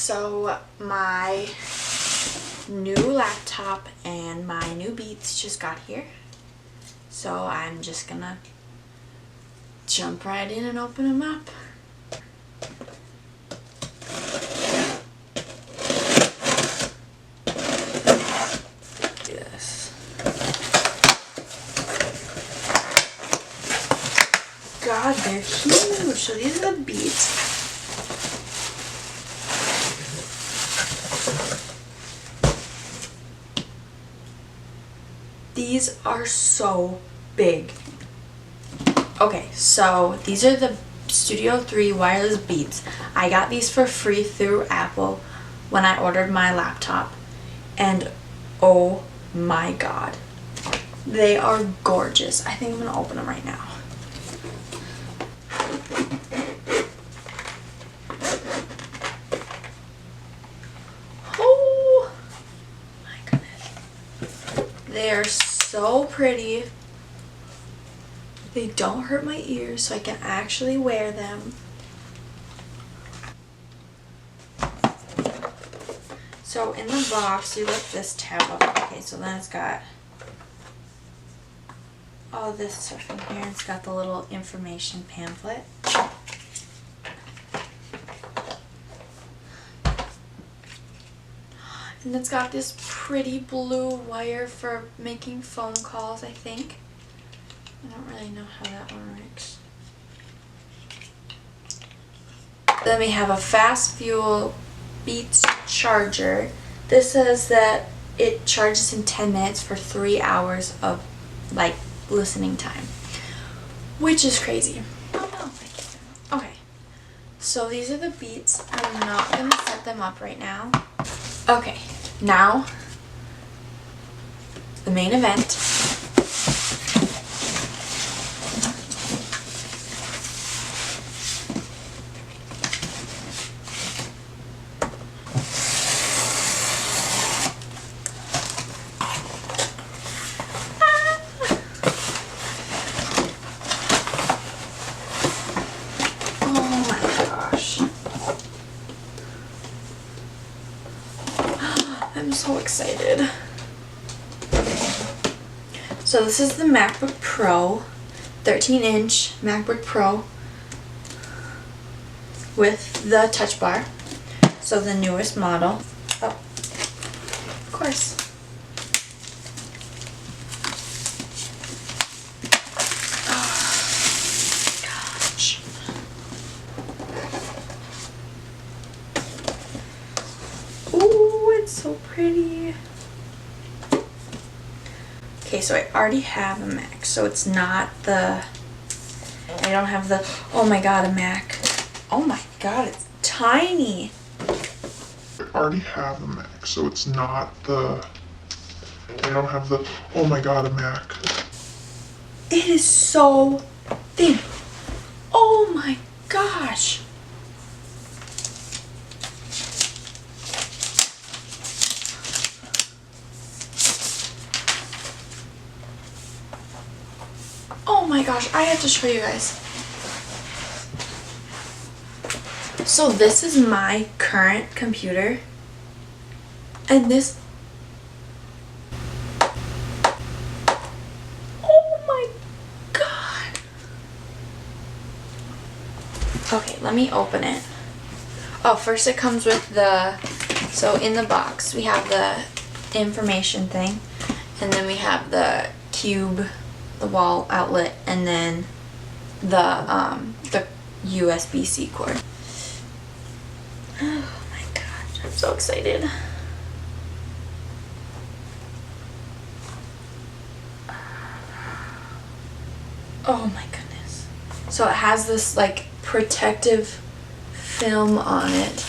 So my new laptop and my new Beats just got here. So I'm just gonna jump right in and open them up. Yes. God, they're huge. So these are the Beats. These are so big. Okay, so these are the Studio 3 wireless Beats. I got these for free through Apple when I ordered my laptop. And oh my god, they are gorgeous. I think I'm gonna open them right now. Oh my goodness. They are so pretty. They don't hurt my ears, so I can actually wear them. So in the box, you lift this tab up. Okay, so then it's got all this stuff in here. It's got the little information pamphlet. And it's got this pretty blue wire for making phone calls, I think. I don't really know how that one works. Then we have a fast fuel Beats charger. This says that it charges in 10 minutes for 3 hours of like listening time, which is crazy. Oh no, thank you. Okay, so these are the Beats. I'm not gonna set them up right now. Okay, now the main event. I'm so excited. So this is the MacBook Pro, 13-inch MacBook Pro with the touch bar. So the newest model. Oh, of course. Oh, gosh. Ooh, it's so pretty. Okay, so I already have a Mac, so it's not the, I don't have the, oh my god, a Mac. Oh my god, it's tiny. I already have a Mac, so it's not the, I don't have the, oh my god, a Mac. It is so thin. Oh my gosh. Oh my gosh, I have to show you guys. So this is my current computer. And this... Oh my god. Okay, let me open it. Oh, first it comes with the... So in the box, we have the information thing. And then we have the cube, the wall outlet, and then the USB-C cord. Oh my gosh, I'm so excited. Oh my goodness. So it has this like protective film on it.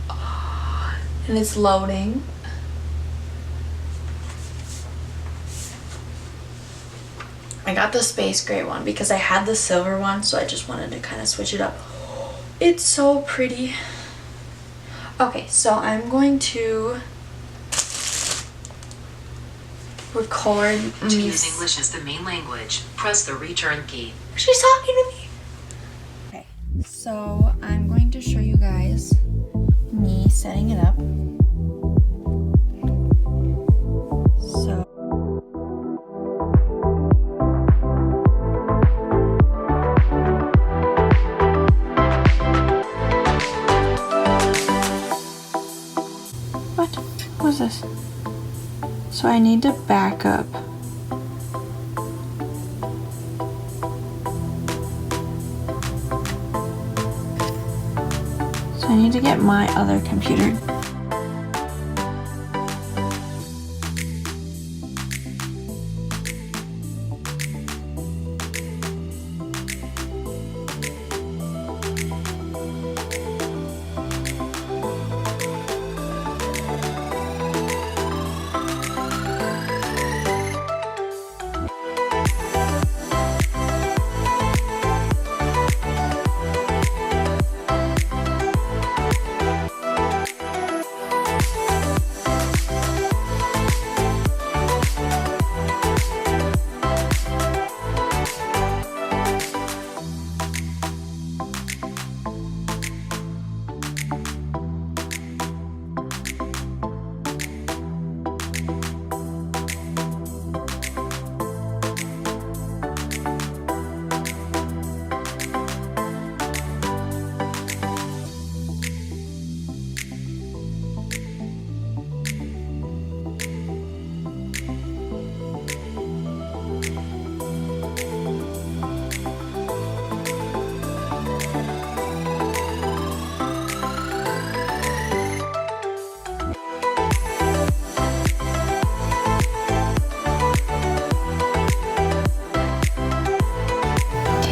Oh, and it's loading. I got the space gray one because I had the silver one, so I just wanted to kind of switch it up. It's so pretty. Okay, so I'm going to record To use English as the main language, press the return key. She's talking to me. Okay, so I'm to show you guys me setting it up. So what was this? So I need to back up. So I need to get my other computer.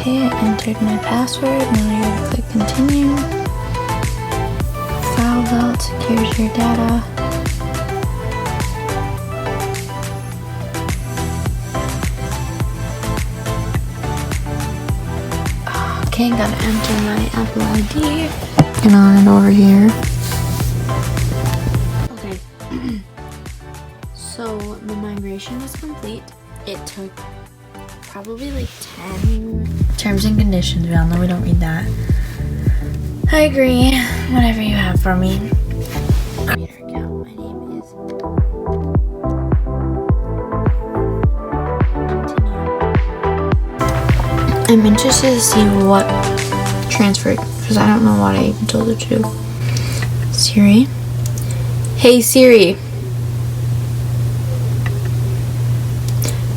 Okay, I entered my password. Now I gotta click continue. File vault secures your data. Okay, gotta enter my Apple ID. And on it over here. Okay. So the migration is complete. It took probably like 10 terms and conditions. We all know we don't read that. I agree. Whatever you have for me. Computer account. My name is Continue. I'm interested to see what transferred because I don't know what I even told it to do. Siri. Hey Siri.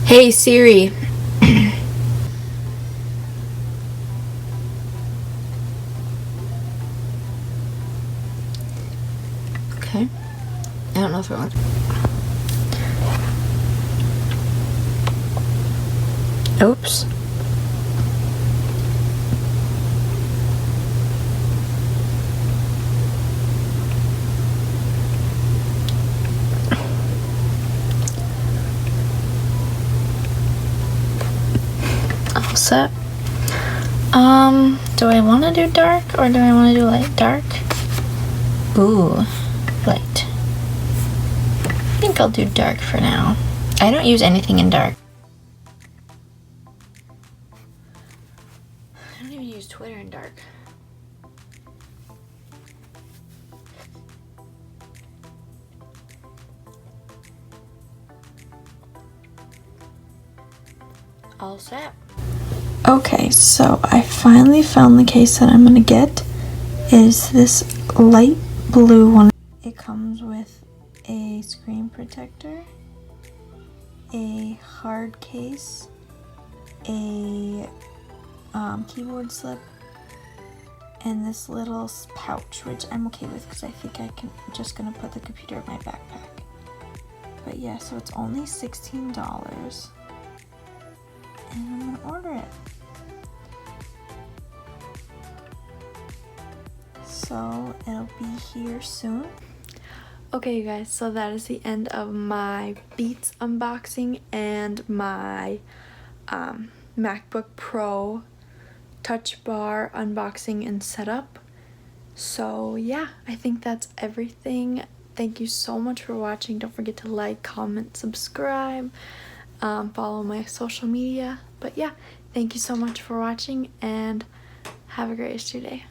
Hey Siri. Okay. I don't know if it worked. Oops. All set. Do I want to do dark or do I want to do light? Dark? Ooh, light. I think I'll do dark for now. I don't use anything in dark. I don't even use Twitter in dark. All set. Okay, so I finally found the case that I'm gonna get. Is this light blue one. It comes with a screen protector, a hard case, a keyboard slip, and this little pouch, which I'm okay with because I think I'm just gonna put the computer in my backpack. But yeah, so it's only $16, and I'm gonna order it. So it'll be here soon. Okay, you guys, so that is the end of my Beats unboxing and my MacBook Pro touch bar unboxing and setup. So yeah, I think that's everything. Thank you so much for watching. Don't forget to like, comment, subscribe, follow my social media. But yeah, thank you so much for watching and have a great rest of your day.